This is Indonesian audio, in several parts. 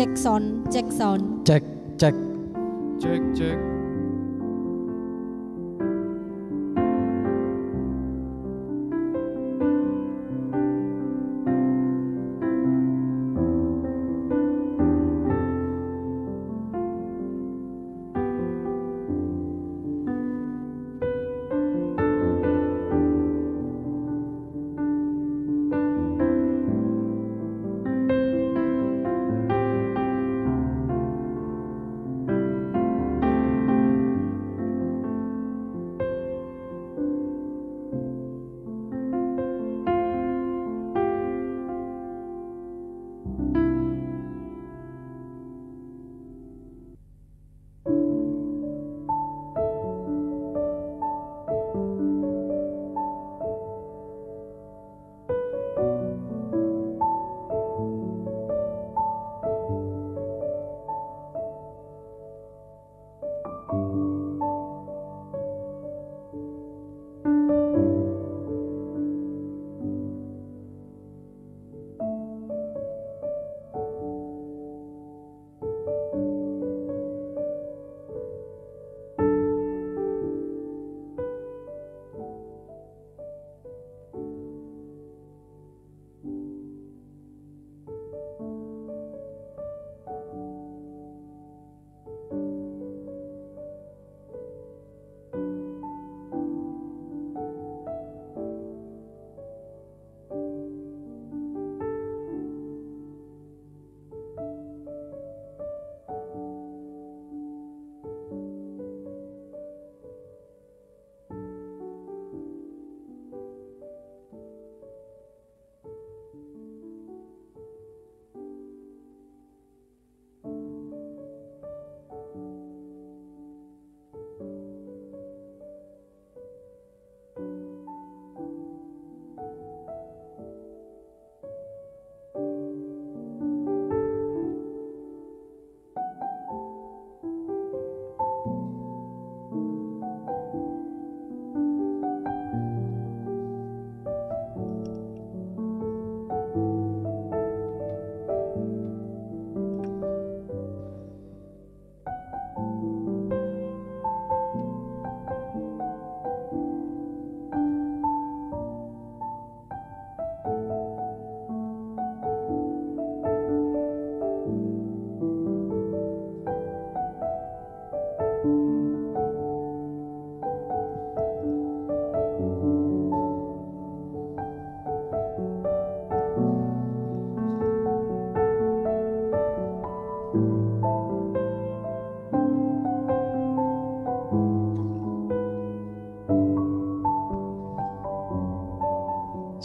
Cek sound. Cek. Cek.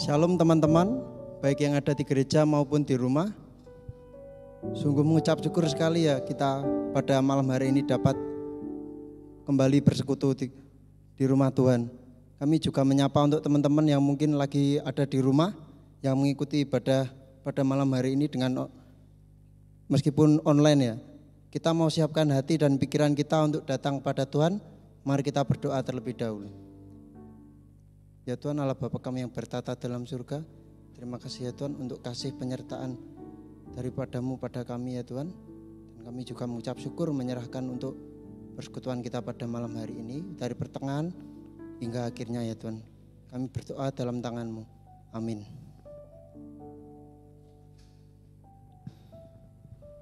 Shalom teman-teman, baik yang ada di gereja maupun di rumah. Sungguh mengucap syukur sekali ya kita pada malam hari ini dapat kembali bersekutu di rumah Tuhan. Kami juga menyapa untuk teman-teman yang mungkin lagi ada di rumah, yang mengikuti ibadah pada malam hari ini dengan meskipun online ya. Kita mau siapkan hati dan pikiran kita untuk datang pada Tuhan. Mari kita berdoa terlebih dahulu. Ya Tuhan Allah Bapa kami yang bertata dalam surga, terima kasih ya Tuhan untuk kasih penyertaan daripada-Mu pada kami ya Tuhan. Dan kami juga mengucap syukur menyerahkan untuk persekutuan kita pada malam hari ini dari pertengahan hingga akhirnya ya Tuhan. Kami berdoa dalam tangan-Mu. Amin.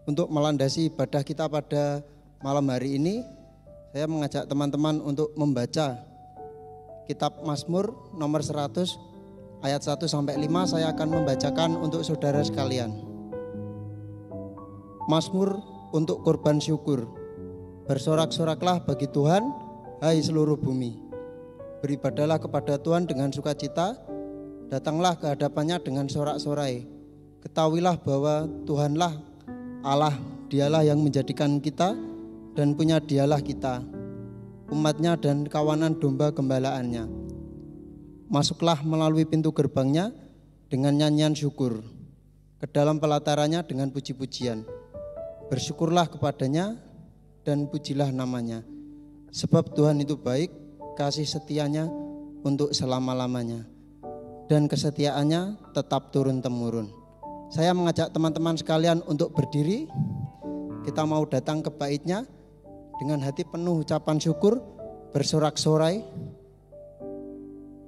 Untuk melandasi ibadah kita pada malam hari ini, saya mengajak teman-teman untuk membaca Kitab Mazmur nomor 100 ayat 1 sampai 5. Saya akan membacakan untuk saudara sekalian. Mazmur untuk korban syukur. Bersorak-soraklah bagi Tuhan, hai seluruh bumi. Beribadahlah kepada Tuhan dengan sukacita, datanglah ke hadapannya dengan sorak-sorai. Ketahuilah bahwa Tuhanlah Allah, Dialah yang menjadikan kita dan punya Dialah kita, umatnya dan kawanan domba gembalaannya. Masuklah melalui pintu gerbangnya dengan nyanyian syukur, ke dalam pelatarannya dengan puji-pujian. Bersyukurlah kepadanya dan pujilah namanya. Sebab Tuhan itu baik, kasih setianya untuk selama-lamanya, dan kesetiaannya tetap turun-temurun. Saya mengajak teman-teman sekalian untuk berdiri kita mau datang ke bait-Nya dengan hati penuh ucapan syukur, bersorak-sorai,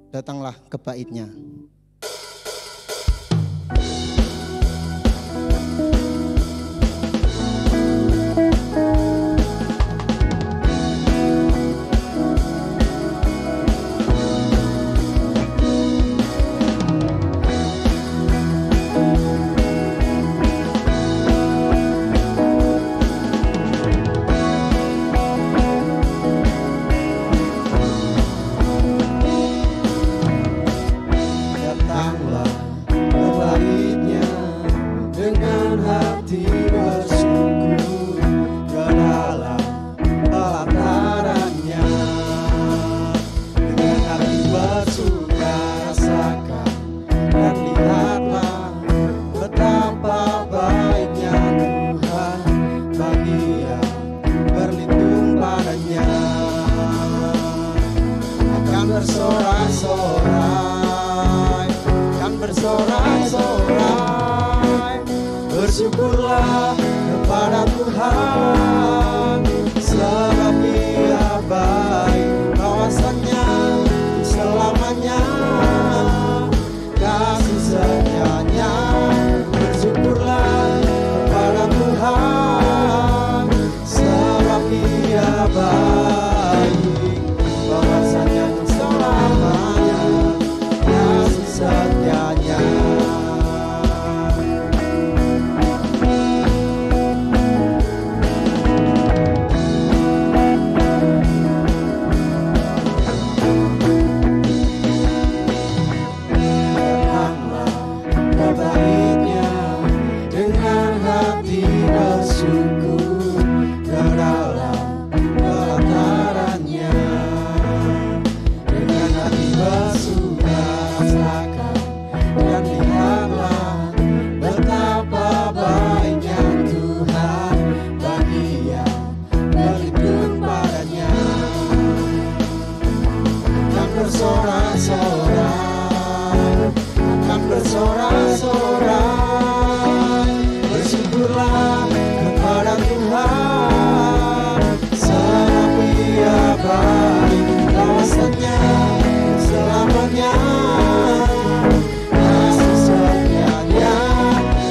datanglah ke bait-Nya. Bersorak-sorai, bersyukurlah kepada Tuhan, sebab Dia baik, kawasannya selamanya, kasih setianya. Bersyukurlah kepada Tuhan, sebab Dia baik, kawasannya selamanya, kasih setianya. Bersorak-sorai, bersyukurlah kepada Tuhan, sebab Dia baik, kawasannya selamanya, kasih setianya.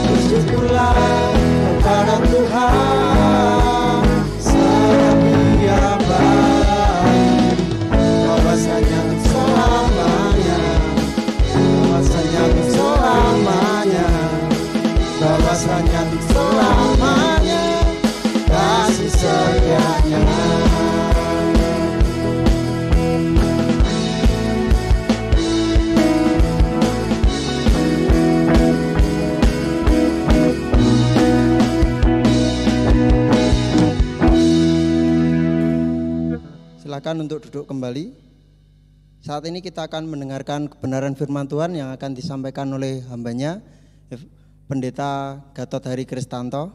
Bersyukurlah kepada Tuhan, sebab Dia baik, kawasannya selamanya, kawasannya selamanya, kawasannya selamanya, kasih setianya. Silakan untuk duduk kembali. Saat ini kita akan mendengarkan kebenaran firman Tuhan yang akan disampaikan oleh hambanya, Pendeta Gatot Hari Kristanto.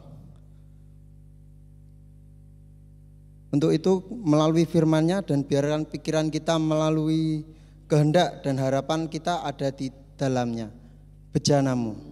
Untuk itu melalui firman-Nya dan biarkan pikiran kita melalui kehendak dan harapan kita ada di dalamnya. Bejanamu.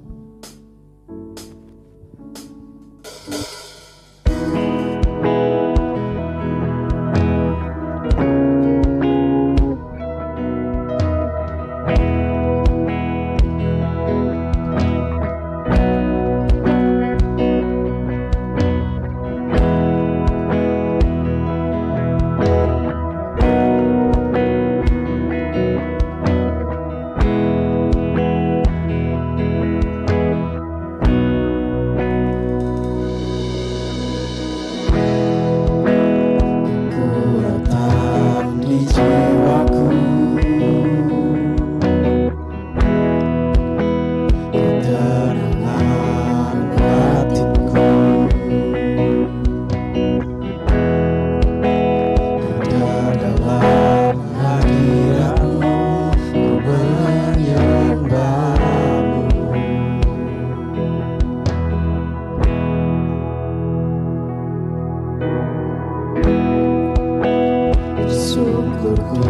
Syukurku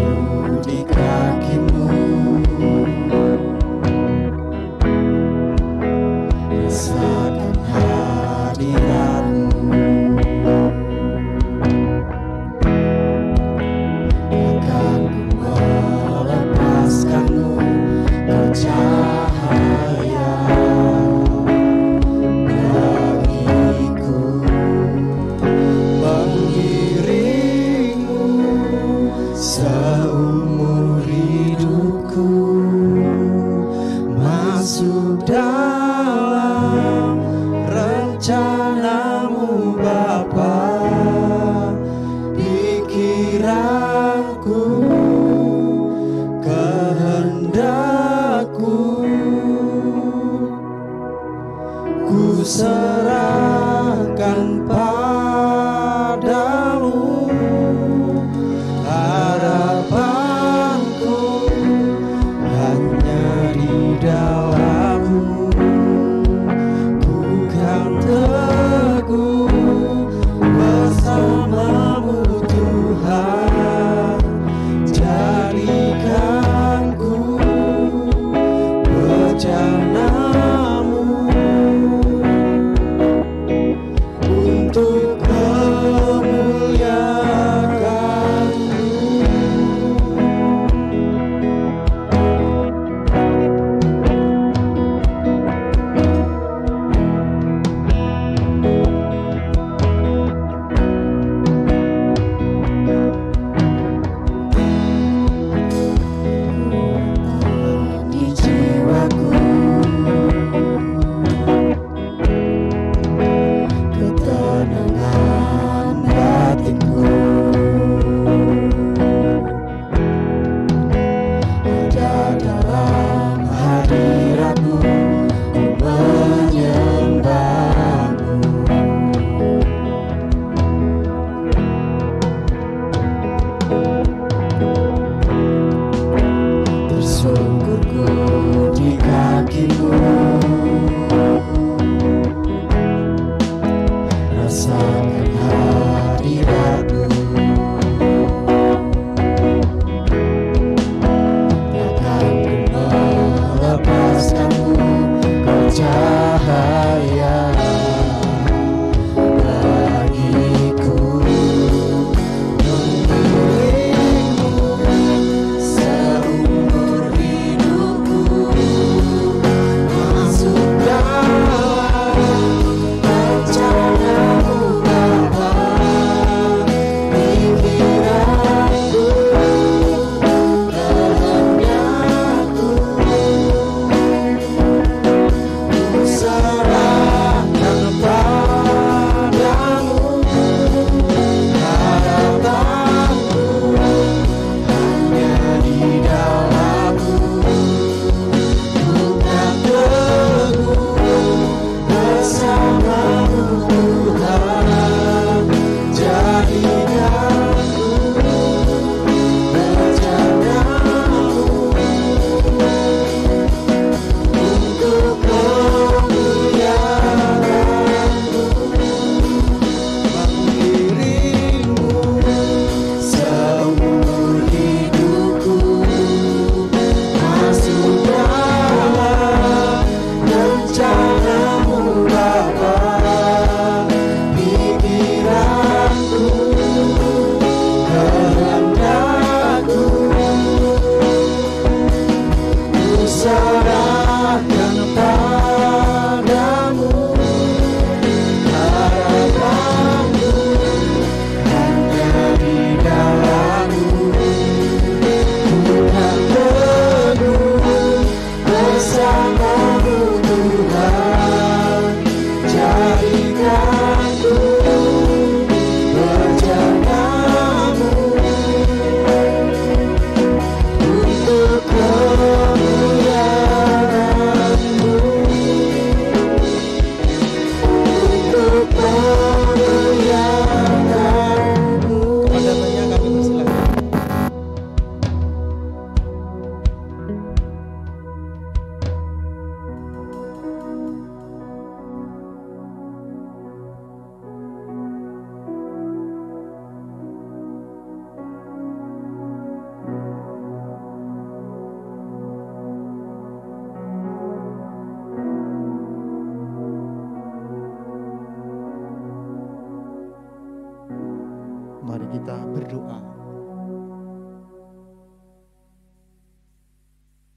di kakimu, rasakan hadiratmu. cahaya bagiku, pengiringmu seumur hidupku, masuk dalam rencanamu Bapa, pikiranku, kehendakku, ku serahkan padamu, harapanku hanya di dalam-Mu, ku kan teguh bersama-Mu Tuhan.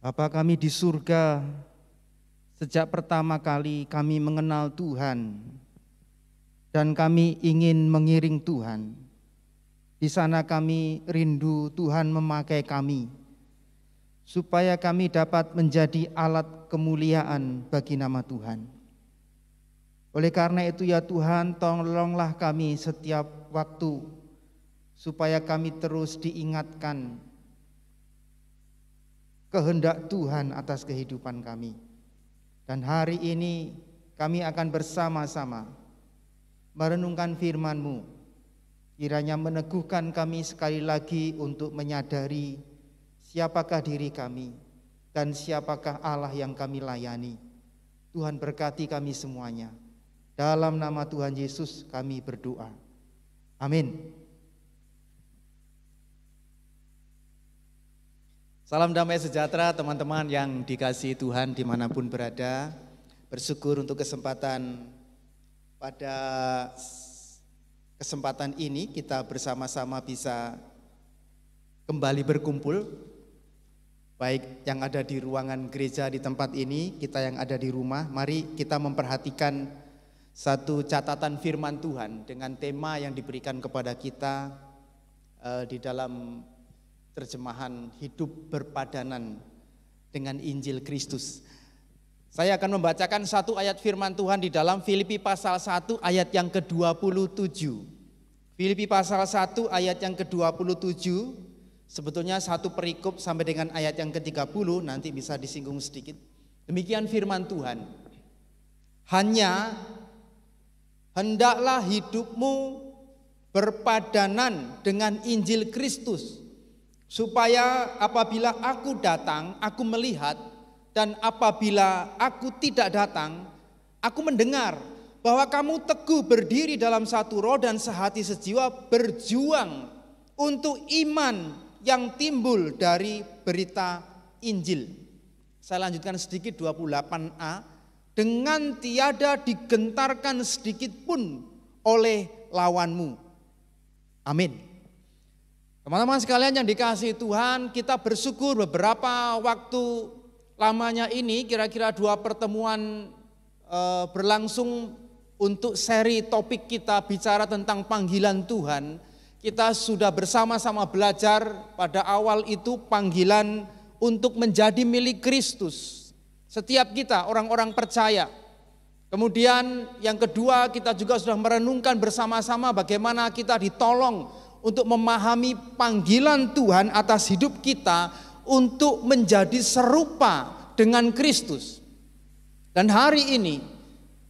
Bapa kami di surga, sejak pertama kali kami mengenal Tuhan dan kami ingin mengiring Tuhan. Di sana kami rindu Tuhan memakai kami supaya kami dapat menjadi alat kemuliaan bagi nama Tuhan. Oleh karena itu ya Tuhan, tolonglah kami setiap waktu supaya kami terus diingatkan kehendak Tuhan atas kehidupan kami. Dan hari ini kami akan bersama-sama merenungkan firman-Mu. Kiranya meneguhkan kami sekali lagi untuk menyadari siapakah diri kami dan siapakah Allah yang kami layani. Tuhan berkati kami semuanya. Dalam nama Tuhan Yesus kami berdoa. Amin. Salam damai sejahtera teman-teman yang dikasihi Tuhan dimanapun berada. Bersyukur untuk kesempatan pada kesempatan ini kita bersama-sama bisa kembali berkumpul. Baik yang ada di ruangan gereja di tempat ini, kita yang ada di rumah, mari kita memperhatikan satu catatan firman Tuhan dengan tema yang diberikan kepada kita di dalam terjemahan hidup berpadanan dengan Injil Kristus. Saya akan membacakan satu ayat firman Tuhan di dalam Filipi pasal 1 ayat yang ke-27. Filipi pasal 1 ayat yang ke-27, sebetulnya satu perikop sampai dengan ayat yang ke-30, nanti bisa disinggung sedikit. Demikian firman Tuhan. Hanya hendaklah hidupmu berpadanan dengan Injil Kristus, supaya apabila aku datang, aku melihat, dan apabila aku tidak datang, aku mendengar bahwa kamu teguh berdiri dalam satu roh dan sehati sejiwa berjuang untuk iman yang timbul dari berita Injil. Saya lanjutkan sedikit 28a, dengan tiada digentarkan sedikit pun oleh lawanmu. Amin. Teman-teman sekalian yang dikasihi Tuhan, kita bersyukur beberapa waktu lamanya ini, kira-kira 2 pertemuan berlangsung untuk seri topik kita bicara tentang panggilan Tuhan. Kita sudah bersama-sama belajar pada awal itu panggilan untuk menjadi milik Kristus. Setiap kita orang-orang percaya. Kemudian yang kedua kita juga sudah merenungkan bersama-sama bagaimana kita ditolong untuk memahami panggilan Tuhan atas hidup kita untuk menjadi serupa dengan Kristus. Dan hari ini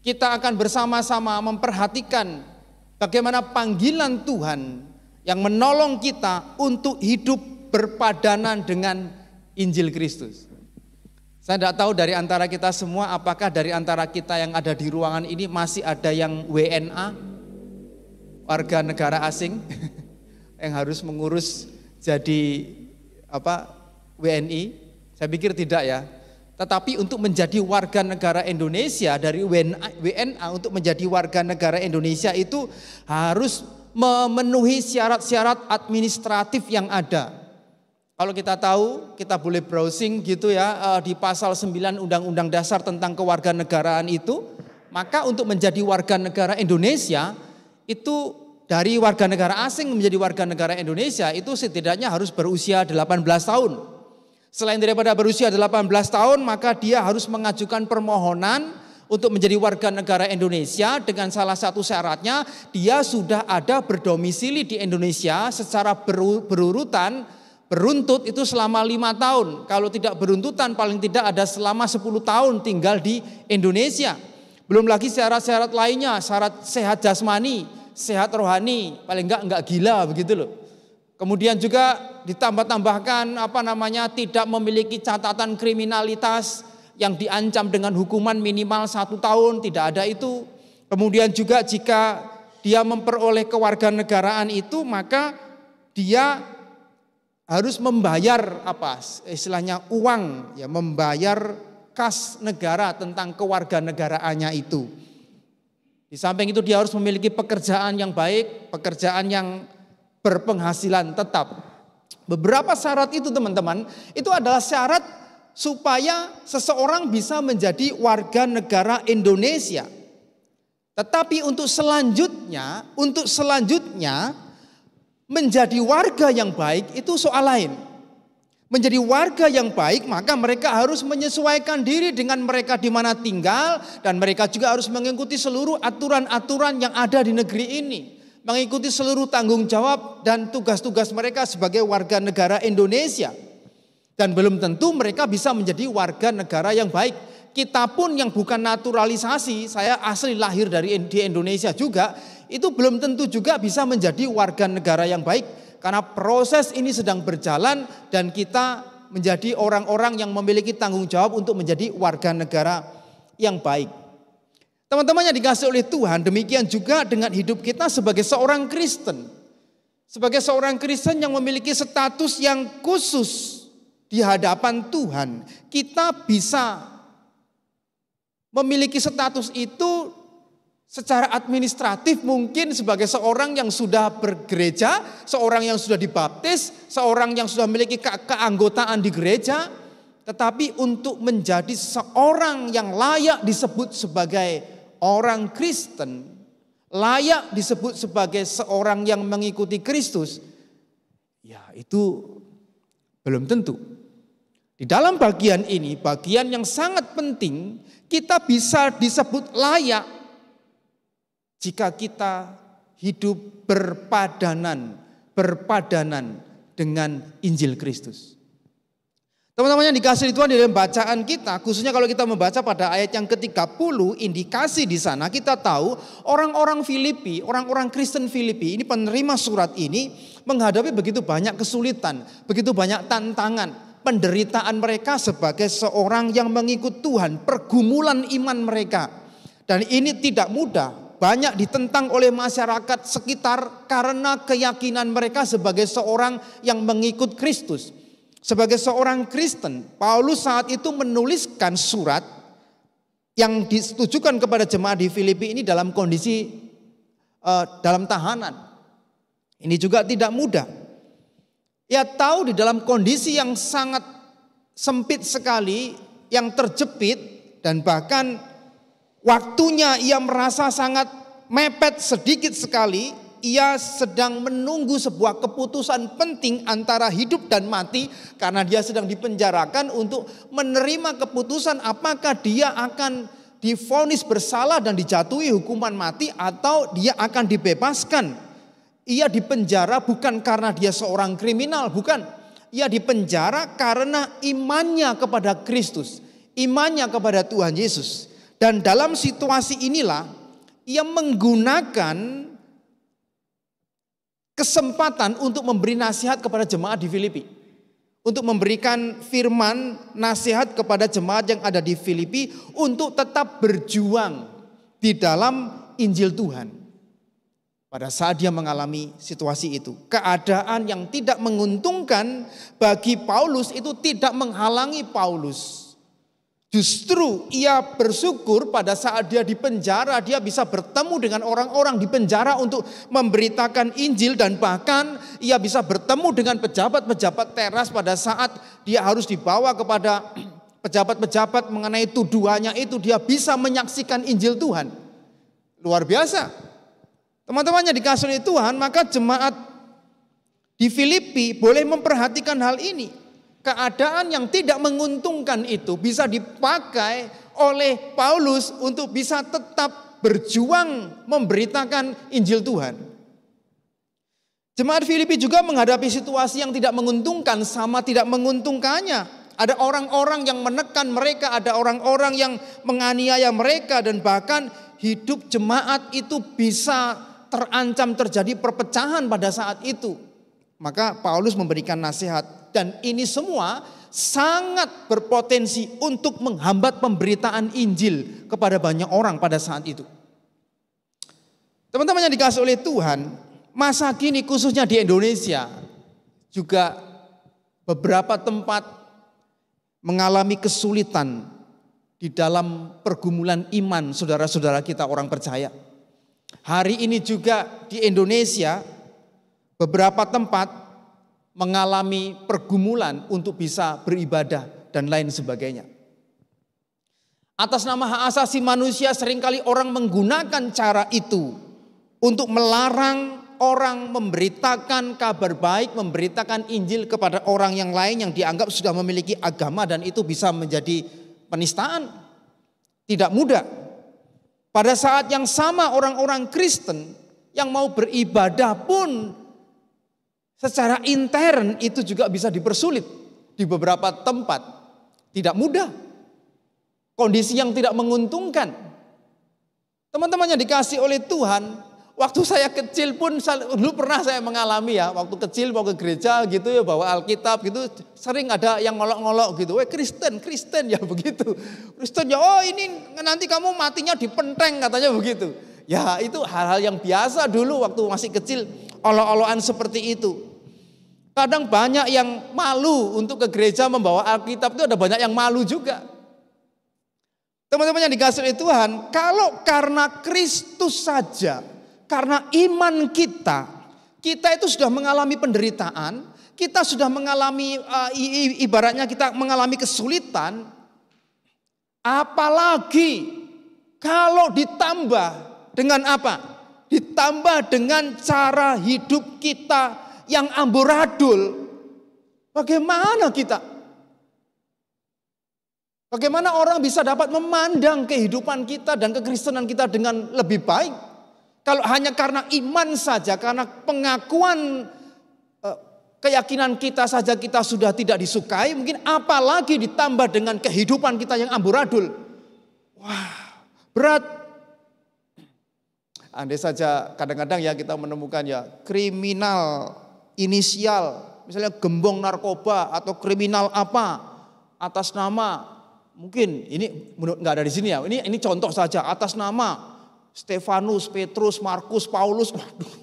kita akan bersama-sama memperhatikan bagaimana panggilan Tuhan yang menolong kita untuk hidup berpadanan dengan Injil Kristus. Saya tidak tahu dari antara kita semua, apakah dari antara kita yang ada di ruangan ini masih ada yang WNA, warga negara asing, yang harus mengurus jadi WNI? Saya pikir tidak ya. Tetapi untuk menjadi warga negara Indonesia, dari WNA untuk menjadi warga negara Indonesia itu harus memenuhi syarat-syarat administratif yang ada. Kalau kita tahu, kita boleh browsing gitu ya, di pasal 9 Undang-Undang Dasar tentang kewarganegaraan itu, maka untuk menjadi warga negara Indonesia itu dari warga negara asing menjadi warga negara Indonesia itu setidaknya harus berusia 18 tahun. Selain daripada berusia 18 tahun, maka dia harus mengajukan permohonan untuk menjadi warga negara Indonesia dengan salah satu syaratnya dia sudah ada berdomisili di Indonesia secara berurutan, beruntut itu selama 5 tahun. Kalau tidak beruntutan paling tidak ada selama 10 tahun tinggal di Indonesia. Belum lagi syarat-syarat lainnya, syarat sehat jasmani, sehat rohani, paling enggak gila begitu loh. Kemudian juga ditambah-tambahkan tidak memiliki catatan kriminalitas yang diancam dengan hukuman minimal 1 tahun, tidak ada itu. Kemudian juga jika dia memperoleh kewarganegaraan itu, maka dia harus membayar istilahnya uang, ya, membayar kas negara tentang kewarganegaraannya itu. Di samping itu dia harus memiliki pekerjaan yang baik, pekerjaan yang berpenghasilan tetap. Beberapa syarat itu teman-teman, itu adalah syarat supaya seseorang bisa menjadi warga negara Indonesia. Tetapi untuk selanjutnya menjadi warga yang baik itu soal lain. Menjadi warga yang baik maka mereka harus menyesuaikan diri dengan mereka di mana tinggal, dan mereka juga harus mengikuti seluruh aturan-aturan yang ada di negeri ini. Mengikuti seluruh tanggung jawab dan tugas-tugas mereka sebagai warga negara Indonesia. Dan belum tentu mereka bisa menjadi warga negara yang baik. Kita pun yang bukan naturalisasi, saya asli lahir di Indonesia juga, itu belum tentu juga bisa menjadi warga negara yang baik. Karena proses ini sedang berjalan dan kita menjadi orang-orang yang memiliki tanggung jawab untuk menjadi warga negara yang baik. Teman-teman yang dikasihi oleh Tuhan, demikian juga dengan hidup kita sebagai seorang Kristen. Sebagai seorang Kristen yang memiliki status yang khusus di hadapan Tuhan, kita bisa memiliki status itu secara administratif mungkin sebagai seorang yang sudah bergereja, seorang yang sudah dibaptis, seorang yang sudah memiliki keanggotaan di gereja. Tetapi untuk menjadi seorang yang layak disebut sebagai orang Kristen, layak disebut sebagai seorang yang mengikuti Kristus, ya itu belum tentu. Di dalam bagian ini, bagian yang sangat penting, kita bisa disebut layak jika kita hidup berpadanan dengan Injil Kristus. Teman-teman yang dikasihi Tuhan, di dalam bacaan kita, khususnya kalau kita membaca pada ayat yang ke-30, indikasi di sana kita tahu orang-orang Filipi, orang-orang Kristen Filipi, ini penerima surat ini menghadapi begitu banyak kesulitan, begitu banyak tantangan. Penderitaan mereka sebagai seorang yang mengikut Tuhan, pergumulan iman mereka. Dan ini tidak mudah, banyak ditentang oleh masyarakat sekitar karena keyakinan mereka sebagai seorang yang mengikut Kristus. Sebagai seorang Kristen, Paulus saat itu menuliskan surat yang ditujukan kepada jemaat di Filipi ini dalam kondisi dalam tahanan. Ini juga tidak mudah. Ia tahu di dalam kondisi yang sangat sempit sekali, yang terjepit, dan bahkan waktunya ia merasa sangat mepet sedikit sekali. Ia sedang menunggu sebuah keputusan penting antara hidup dan mati, karena dia sedang dipenjarakan untuk menerima keputusan apakah dia akan divonis bersalah dan dijatuhi hukuman mati atau dia akan dibebaskan. Ia dipenjara bukan karena dia seorang kriminal, bukan. Ia dipenjara karena imannya kepada Kristus, imannya kepada Tuhan Yesus. Dan dalam situasi inilah ia menggunakan kesempatan untuk memberi nasihat kepada jemaat di Filipi. Untuk memberikan firman nasihat kepada jemaat yang ada di Filipi untuk tetap berjuang di dalam Injil Tuhan. Pada saat dia mengalami situasi itu, keadaan yang tidak menguntungkan bagi Paulus itu tidak menghalangi Paulus. Justru ia bersyukur pada saat dia di penjara, dia bisa bertemu dengan orang-orang di penjara untuk memberitakan Injil, dan bahkan ia bisa bertemu dengan pejabat-pejabat teras pada saat dia harus dibawa kepada pejabat-pejabat mengenai tuduhannya itu. Dia bisa menyaksikan Injil Tuhan. Luar biasa. Teman-teman yang dikasihi oleh Tuhan, maka jemaat di Filipi boleh memperhatikan hal ini. Keadaan yang tidak menguntungkan itu bisa dipakai oleh Paulus untuk bisa tetap berjuang memberitakan Injil Tuhan. Jemaat Filipi juga menghadapi situasi yang tidak menguntungkan sama tidak menguntungkannya. Ada orang-orang yang menekan mereka, ada orang-orang yang menganiaya mereka, dan bahkan hidup jemaat itu bisa terancam terjadi perpecahan pada saat itu. Maka Paulus memberikan nasihat, dan ini semua sangat berpotensi untuk menghambat pemberitaan Injil kepada banyak orang pada saat itu. Teman-teman yang dikasihi oleh Tuhan, masa kini khususnya di Indonesia juga beberapa tempat mengalami kesulitan di dalam pergumulan iman saudara-saudara kita orang percaya. Hari ini juga di Indonesia beberapa tempat mengalami pergumulan untuk bisa beribadah dan lain sebagainya. Atas nama hak asasi manusia seringkali orang menggunakan cara itu untuk melarang orang memberitakan kabar baik, memberitakan Injil kepada orang yang lain yang dianggap sudah memiliki agama, dan itu bisa menjadi penistaan. Tidak mudah. Pada saat yang sama orang-orang Kristen yang mau beribadah pun secara intern itu juga bisa dipersulit di beberapa tempat. Tidak mudah. Kondisi yang tidak menguntungkan. Teman-teman yang dikasih oleh Tuhan, waktu saya kecil pun dulu pernah saya mengalami ya, waktu kecil mau ke gereja gitu ya, bawa Alkitab gitu, sering ada yang ngolok-ngolok gitu, Kristen ya begitu. Kristen ya, oh ini nanti kamu matinya di penteng katanya begitu. Ya itu hal-hal yang biasa dulu waktu masih kecil, olok-olokan seperti itu. Kadang banyak yang malu untuk ke gereja membawa Alkitab, itu ada banyak yang malu juga. Teman-teman yang dikasih oleh Tuhan, kalau karena Kristus saja, karena iman kita itu sudah mengalami penderitaan, kita sudah mengalami ibaratnya kita mengalami kesulitan, apalagi kalau ditambah dengan apa? Ditambah dengan cara hidup kita yang amburadul. Bagaimana kita? Bagaimana orang bisa dapat memandang kehidupan kita dan kekristenan kita dengan lebih baik? Kalau hanya karena iman saja, karena pengakuan keyakinan kita saja kita sudah tidak disukai, mungkin apalagi ditambah dengan kehidupan kita yang amburadul. Wah, berat. Andai saja kadang-kadang ya kita menemukan ya kriminal inisial, misalnya gembong narkoba atau kriminal apa atas nama, mungkin ini nggak ada di sini ya, ini contoh saja, atas nama Stefanus, Petrus, Markus, Paulus. Waduh,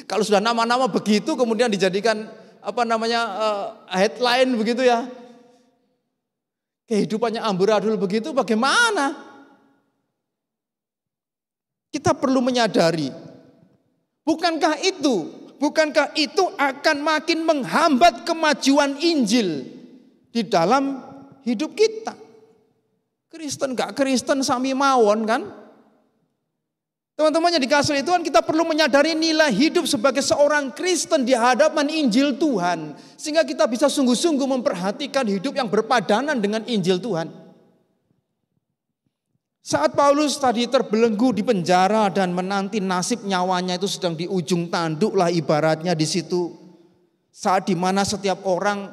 kalau sudah nama-nama begitu kemudian dijadikan headline begitu ya, kehidupannya amburadul begitu, bagaimana? Kita perlu menyadari, bukankah itu akan makin menghambat kemajuan Injil di dalam hidup kita? Kristen gak Kristen sami mawon kan? Teman-teman yang dikasih oleh Tuhan, kita perlu menyadari nilai hidup sebagai seorang Kristen di hadapan Injil Tuhan. Sehingga kita bisa sungguh-sungguh memperhatikan hidup yang berpadanan dengan Injil Tuhan. Saat Paulus tadi terbelenggu di penjara dan menanti nasib nyawanya itu sedang di ujung tanduk lah ibaratnya di situ. Saat dimana setiap orang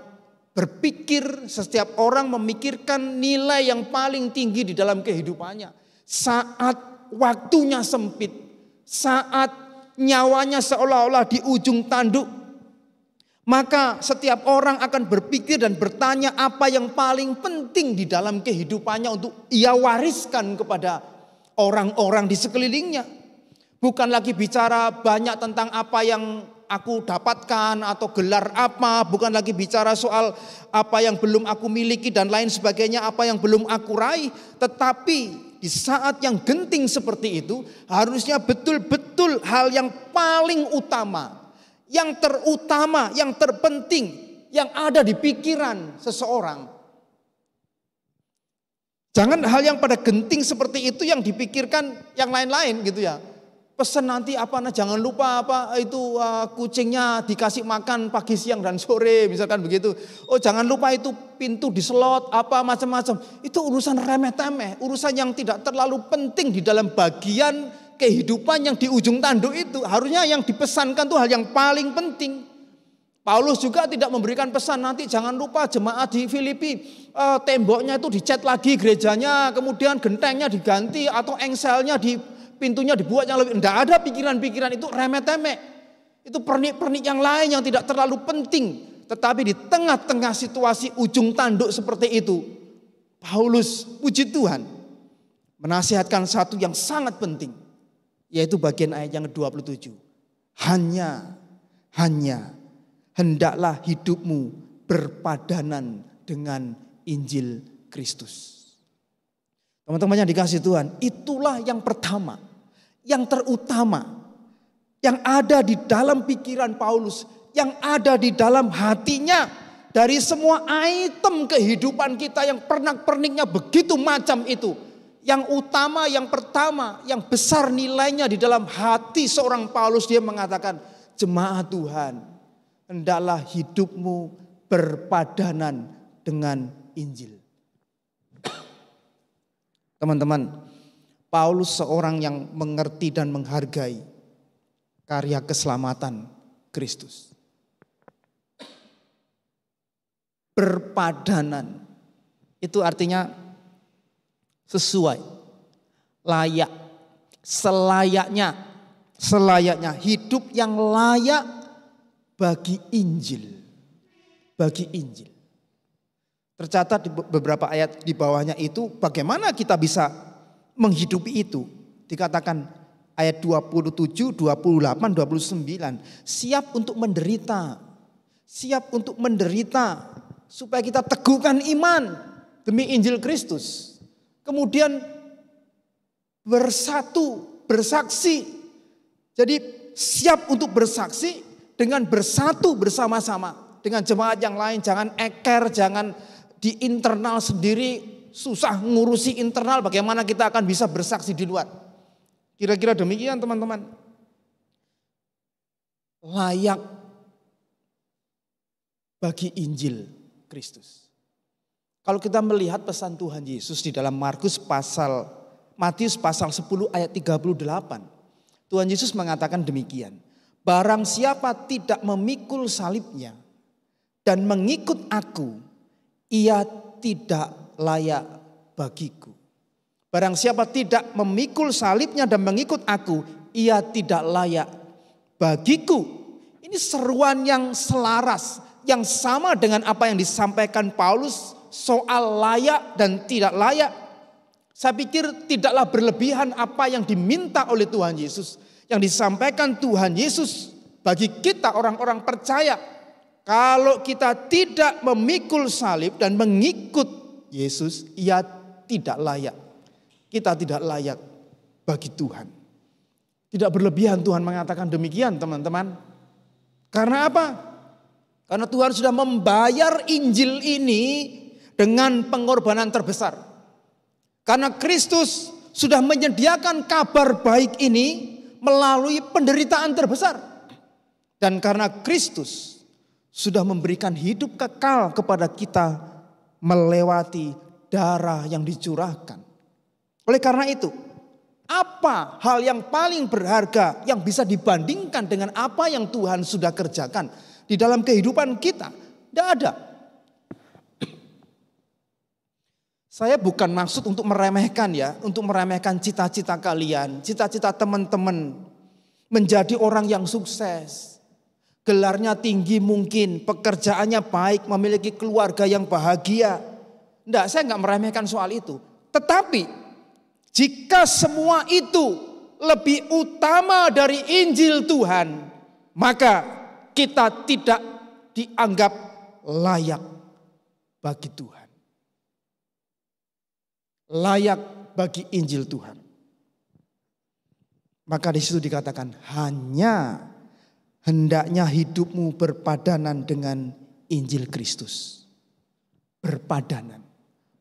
berpikir, setiap orang memikirkan nilai yang paling tinggi di dalam kehidupannya. Saat waktunya sempit, saat nyawanya seolah-olah di ujung tanduk, maka setiap orang akan berpikir dan bertanya apa yang paling penting di dalam kehidupannya untuk ia wariskan kepada orang-orang di sekelilingnya. Bukan lagi bicara banyak tentang apa yang aku dapatkan atau gelar apa, bukan lagi bicara soal apa yang belum aku miliki dan lain sebagainya, apa yang belum aku raih. Tetapi di saat yang genting seperti itu, harusnya betul-betul hal yang paling utama, yang terutama, yang terpenting, yang ada di pikiran seseorang. Jangan hal yang pada genting seperti itu yang dipikirkan yang lain-lain gitu ya. Pesan nanti jangan lupa kucingnya dikasih makan pagi, siang dan sore misalkan begitu. Oh jangan lupa itu pintu diselot macam-macam. Itu urusan remeh-temeh, urusan yang tidak terlalu penting di dalam bagian kehidupan yang di ujung tanduk itu. Harusnya yang dipesankan itu hal yang paling penting. Paulus juga tidak memberikan pesan nanti jangan lupa jemaat di Filipi temboknya itu dicat lagi gerejanya, kemudian gentengnya diganti atau engselnya pintunya dibuat yang lebih. Tidak ada pikiran-pikiran itu remeh-temeh. Itu pernik-pernik yang lain yang tidak terlalu penting. Tetapi di tengah-tengah situasi ujung tanduk seperti itu, Paulus, puji Tuhan, menasihatkan satu yang sangat penting. Yaitu bagian ayat yang ke-27. Hanya hendaklah hidupmu berpadanan dengan Injil Kristus. Teman-teman yang dikasihi Tuhan, itulah yang pertama, yang terutama, yang ada di dalam pikiran Paulus, yang ada di dalam hatinya dari semua item kehidupan kita yang pernak-perniknya begitu macam itu. Yang utama, yang pertama, yang besar nilainya di dalam hati seorang Paulus, dia mengatakan, jemaat Tuhan, hendaklah hidupmu berpadanan dengan Injil. Teman-teman, Paulus seorang yang mengerti dan menghargai karya keselamatan Kristus. Berpadanan itu artinya sesuai, layak, selayaknya hidup yang layak bagi Injil. Bagi Injil. Tercatat di beberapa ayat di bawahnya itu bagaimana kita bisa menghidupi itu. Dikatakan ayat 27, 28, 29. Siap untuk menderita. Siap untuk menderita. Supaya kita teguhkan iman demi Injil Kristus. Kemudian bersatu, bersaksi. Jadi siap untuk bersaksi dengan bersatu bersama-sama. Dengan jemaat yang lain, jangan eker, jangan di internal sendiri, susah ngurusi internal, bagaimana kita akan bisa bersaksi di luar. Kira-kira demikian teman-teman. Layak bagi Injil Kristus. Kalau kita melihat pesan Tuhan Yesus di dalam Matius pasal 10 ayat 38. Tuhan Yesus mengatakan demikian. Barang siapa tidak memikul salibnya dan mengikut aku, ia tidak layak bagiku. Barang siapa tidak memikul salibnya dan mengikut aku, ia tidak layak bagiku. Ini seruan yang selaras, yang sama dengan apa yang disampaikan Paulus soal layak dan tidak layak. Saya pikir tidaklah berlebihan apa yang diminta oleh Tuhan Yesus, yang disampaikan Tuhan Yesus bagi kita orang-orang percaya. Kalau kita tidak memikul salib dan mengikut Yesus, ia tidak layak. Kita tidak layak bagi Tuhan. Tidak berlebihan Tuhan mengatakan demikian teman-teman. Karena apa? Karena Tuhan sudah membayar Injil ini dengan pengorbanan terbesar. Karena Kristus sudah menyediakan kabar baik ini melalui penderitaan terbesar. Dan karena Kristus sudah memberikan hidup kekal kepada kita melewati darah yang dicurahkan. Oleh karena itu, apa hal yang paling berharga yang bisa dibandingkan dengan apa yang Tuhan sudah kerjakan di dalam kehidupan kita? Tidak ada. Saya bukan maksud untuk meremehkan ya, untuk meremehkan cita-cita kalian, cita-cita teman-teman menjadi orang yang sukses. Gelarnya tinggi mungkin, pekerjaannya baik, memiliki keluarga yang bahagia. Enggak, saya enggak meremehkan soal itu. Tetapi jika semua itu lebih utama dari Injil Tuhan, maka kita tidak dianggap layak bagi Tuhan. Layak bagi Injil Tuhan. Maka di situ dikatakan hanya hendaknya hidupmu berpadanan dengan Injil Kristus. Berpadanan.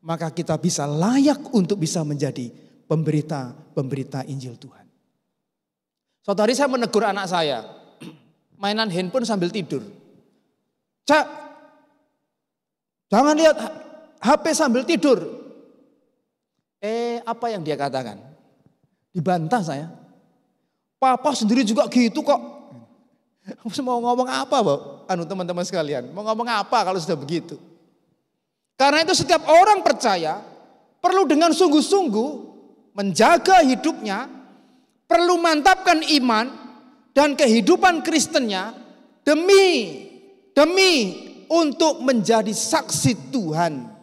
Maka kita bisa layak untuk bisa menjadi pemberita Injil Tuhan. Suatu hari saya menegur anak saya, mainan handphone sambil tidur. Cak, jangan lihat HP sambil tidur. Apa yang dia katakan? Dibantah saya. Papa sendiri juga gitu kok. Mau ngomong apa, teman-teman sekalian? Mau ngomong apa kalau sudah begitu? Karena itu setiap orang percaya perlu dengan sungguh-sungguh menjaga hidupnya, perlu mantapkan iman dan kehidupan Kristennya demi untuk menjadi saksi Tuhan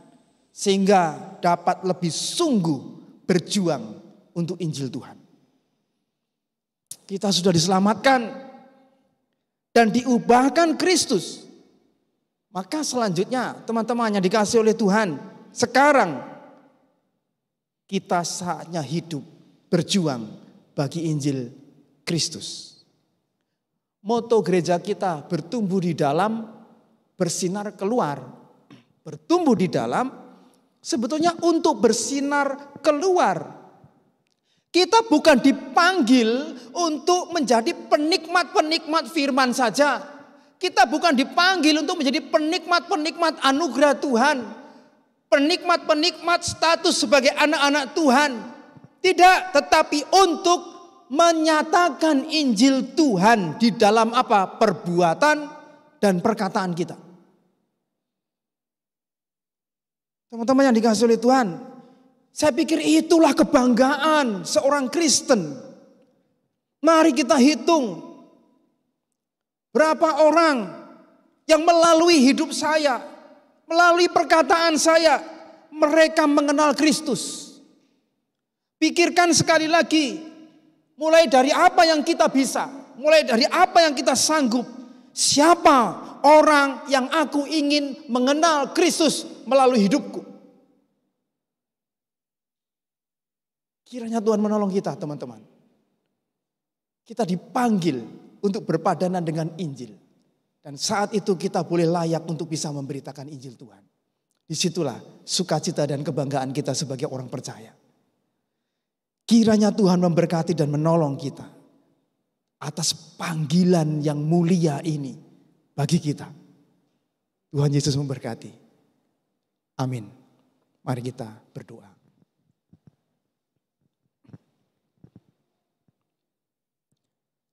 sehingga dapat lebih sungguh berjuang untuk Injil Tuhan. Kita sudah diselamatkan dan diubahkan Kristus. Maka selanjutnya teman-teman yang dikasih oleh Tuhan, sekarang kita saatnya hidup berjuang bagi Injil Kristus. Moto gereja kita bertumbuh di dalam bersinar keluar. Bertumbuh di dalam sebetulnya untuk bersinar keluar. Kita bukan dipanggil untuk menjadi penikmat-penikmat firman saja. Kita bukan dipanggil untuk menjadi penikmat-penikmat anugerah Tuhan. Penikmat-penikmat status sebagai anak-anak Tuhan. Tidak, tetapi untuk menyatakan Injil Tuhan di dalam apa? Perbuatan dan perkataan kita. Teman-teman yang dikasihi oleh Tuhan, saya pikir itulah kebanggaan seorang Kristen. Mari kita hitung berapa orang yang melalui hidup saya, melalui perkataan saya, mereka mengenal Kristus. Pikirkan sekali lagi, mulai dari apa yang kita bisa, mulai dari apa yang kita sanggup. Siapa orang yang aku ingin mengenal Kristus melalui hidupku? Kiranya Tuhan menolong kita, teman-teman. Kita dipanggil untuk berpadanan dengan Injil. Dan saat itu kita boleh layak untuk bisa memberitakan Injil Tuhan. Disitulah sukacita dan kebanggaan kita sebagai orang percaya. Kiranya Tuhan memberkati dan menolong kita atas panggilan yang mulia ini bagi kita. Tuhan Yesus memberkati. Amin. Mari kita berdoa.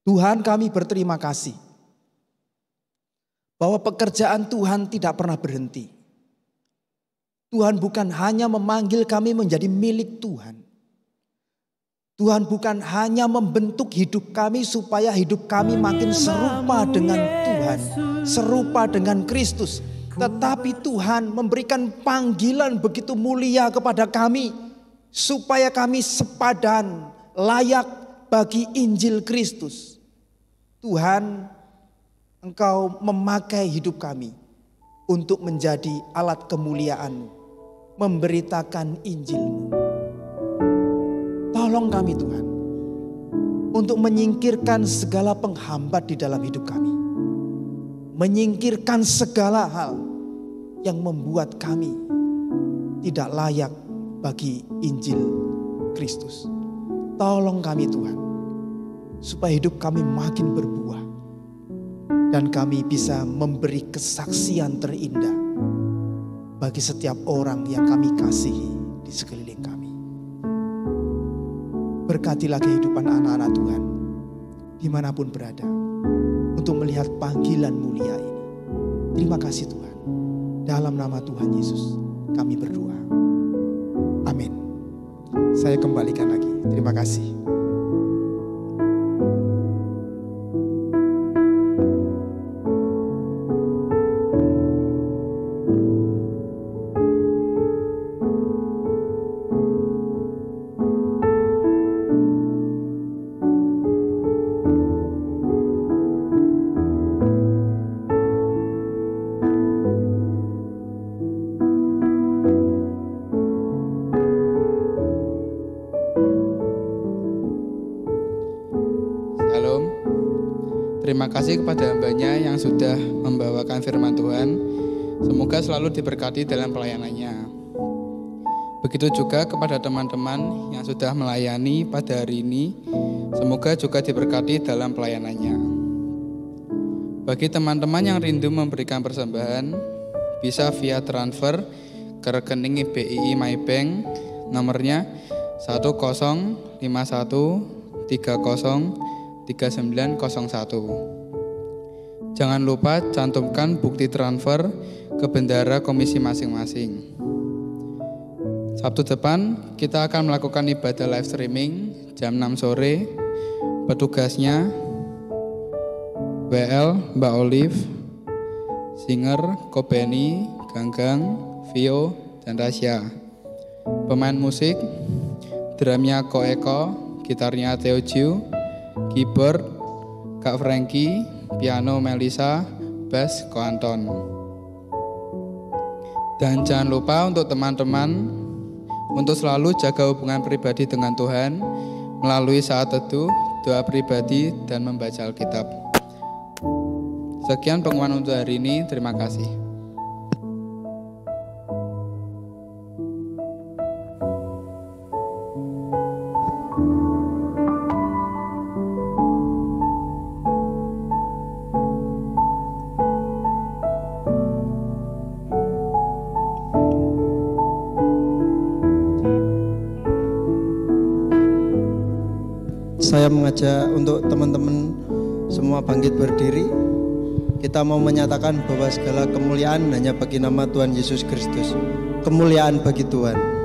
Tuhan, kami berterima kasih bahwa pekerjaan Tuhan tidak pernah berhenti. Tuhan bukan hanya memanggil kami menjadi milik Tuhan. Tuhan bukan hanya membentuk hidup kami supaya hidup kami makin serupa dengan Tuhan, serupa dengan Kristus. Tetapi Tuhan memberikan panggilan begitu mulia kepada kami supaya kami sepadan, layak bagi Injil Kristus. Tuhan, Engkau memakai hidup kami untuk menjadi alat kemuliaan-Mu, memberitakan Injil-Mu. Tolong kami Tuhan, untuk menyingkirkan segala penghambat di dalam hidup kami. Menyingkirkan segala hal yang membuat kami tidak layak bagi Injil Kristus. Tolong kami Tuhan, supaya hidup kami makin berbuah. Dan kami bisa memberi kesaksian terindah bagi setiap orang yang kami kasihi di sekeliling kami. Berkatilah kehidupan anak-anak Tuhan dimanapun berada untuk melihat panggilan mulia ini. Terima kasih Tuhan. Dalam nama Tuhan Yesus kami berdoa. Amin. Saya kembalikan lagi. Terima kasih. Terima kasih kepada hambanya yang sudah membawakan firman Tuhan. Semoga selalu diberkati dalam pelayanannya. Begitu juga kepada teman-teman yang sudah melayani pada hari ini. Semoga juga diberkati dalam pelayanannya. Bagi teman-teman yang rindu memberikan persembahan, bisa via transfer ke rekening BII MyBank, nomornya 1051303901. Jangan lupa cantumkan bukti transfer ke bendara komisi masing-masing. Sabtu depan kita akan melakukan ibadah live streaming jam 6 sore. Petugasnya WL, Mbak Olive, Singer, Kobeni, Ganggang, Vio, dan Rasya. Pemain musik, drumnya Ko Eko, gitarnya Theo Jiu, keyboard Kak Frankie, piano Melisa, bass Ko Anton. Dan jangan lupa untuk teman-teman untuk selalu jaga hubungan pribadi dengan Tuhan melalui saat teduh, doa pribadi, dan membaca Alkitab. Sekian pengumuman untuk hari ini. Terima kasih. Saya mengajak untuk teman-teman semua bangkit berdiri. Kita mau menyatakan bahwa segala kemuliaan hanya bagi nama Tuhan Yesus Kristus. Kemuliaan bagi Tuhan.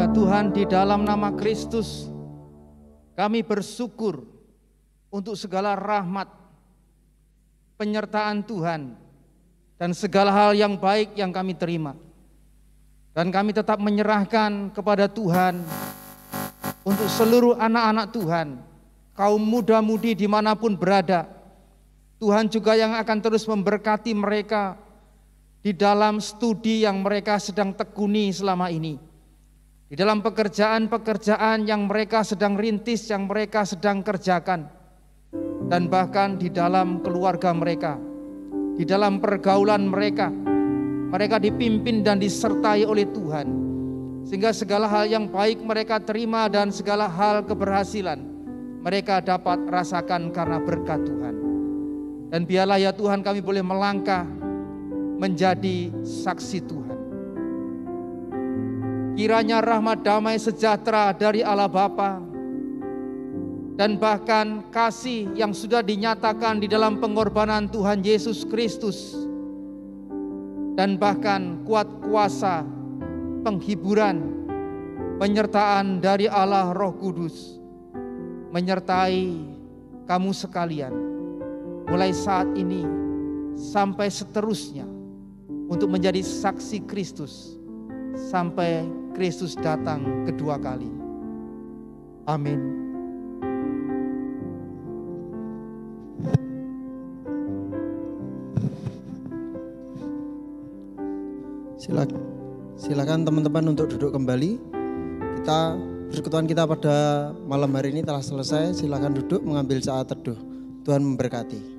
Tuhan, di dalam nama Kristus kami bersyukur untuk segala rahmat, penyertaan Tuhan, dan segala hal yang baik yang kami terima. Dan kami tetap menyerahkan kepada Tuhan untuk seluruh anak-anak Tuhan, kaum muda-mudi dimanapun berada. Tuhan juga yang akan terus memberkati mereka di dalam studi yang mereka sedang tekuni selama ini, di dalam pekerjaan-pekerjaan yang mereka sedang rintis, yang mereka sedang kerjakan, dan bahkan di dalam keluarga mereka, di dalam pergaulan mereka. Mereka dipimpin dan disertai oleh Tuhan, sehingga segala hal yang baik mereka terima dan segala hal keberhasilan mereka dapat rasakan karena berkat Tuhan. Dan biarlah ya Tuhan kami boleh melangkah menjadi saksi Tuhan. Kiranya rahmat damai sejahtera dari Allah Bapa dan bahkan kasih yang sudah dinyatakan di dalam pengorbanan Tuhan Yesus Kristus, dan bahkan kuat kuasa, penghiburan, penyertaan dari Allah Roh Kudus menyertai kamu sekalian mulai saat ini sampai seterusnya untuk menjadi saksi Kristus sampai Kristus datang kedua kali. Amin. Silakan teman-teman untuk duduk kembali. Persekutuan kita pada malam hari ini telah selesai. Silakan duduk mengambil saat teduh. Tuhan memberkati.